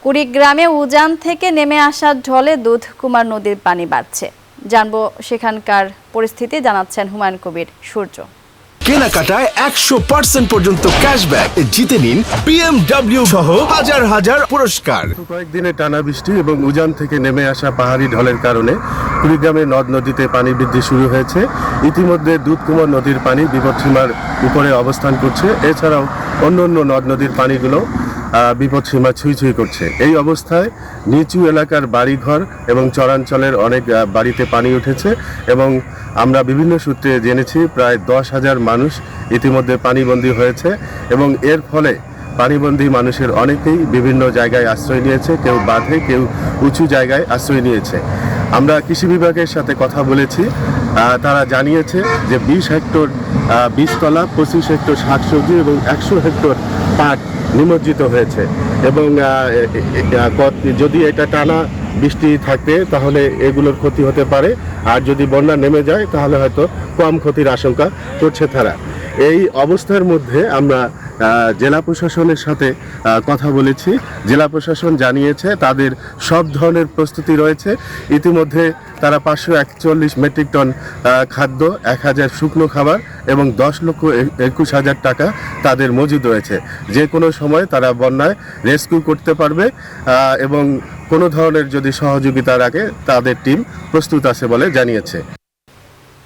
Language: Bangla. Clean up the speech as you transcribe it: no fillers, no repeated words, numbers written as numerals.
কুড়িগ্রামে উজান থেকে নেমে আসা ঢলে দুধকুমার নদীর পানি বাড়ছে। জানবো সেখানকার পরিস্থিতি, জানাচ্ছেন হুমায়ুন কবির সূর্য। কেনাকাটায় 100% পর্যন্ত ক্যাশব্যাক জিতে নিন BMW সহ হাজার হাজার পুরস্কার। কয়েকদিনে টানা বৃষ্টি এবং উজান থেকে নেমে আসা পাহাড়ি ঢলের কারণে কুড়িগ্রামের নদ নদীতে পানি বৃদ্ধি শুরু হয়েছে। ইতিমধ্যে দুধকুমার নদীর পানি বিপদসীমার উপরে অবস্থান করছে। এছাড়াও অন্য নদ নদীর পানিগুলো বিপদসীমা ছুঁই ছুঁই করছে। এই অবস্থায় নিচু এলাকার বাড়িঘর এবং চরাঞ্চলের অনেক বাড়িতে পানি উঠেছে এবং আমরা বিভিন্ন সূত্রে জেনেছি প্রায় 10,000 মানুষ ইতিমধ্যে পানিবন্দী হয়েছে এবং এর ফলে পানিবন্দী মানুষের অনেকেই বিভিন্ন জায়গায় আশ্রয় নিয়েছে, কেউ বাঁধে, কেউ উঁচু জায়গায় আশ্রয় নিয়েছে। আমরা কৃষি বিভাগের সাথে কথা বলেছি, তারা জানিয়েছে যে 20 হেক্টর বীজতলা, 25 হেক্টর শাকসবজি এবং 100 হেক্টর পাট নিমজ্জিত হয়েছে এবং যদি এটা টানা বৃষ্টি থাকে তাহলে এগুলোর ক্ষতি হতে পারে, আর যদি বন্যা নেমে যায় তাহলে হয়তো কম ক্ষতির আশঙ্কা করছে তারা। এই অবস্থার মধ্যে আমরা জেলা প্রশাসনের সাথে কথা বলেছি। জেলা প্রশাসন জানিয়েছে তাদের সব ধরনের প্রস্তুতি রয়েছে। ইতিমধ্যে তারা 541 মেট্রিক টন খাদ্য, 1000 শুকনো খাবার এবং 10,21,000 টাকা তাদের মজুদ রয়েছে। যে কোনো সময় তারা বন্যায় রেস্কিউ করতে পারবে এবং কোনো ধরনের যদি সহযোগিতা লাগে তাদের টিম প্রস্তুত আছে বলে জানিয়েছে।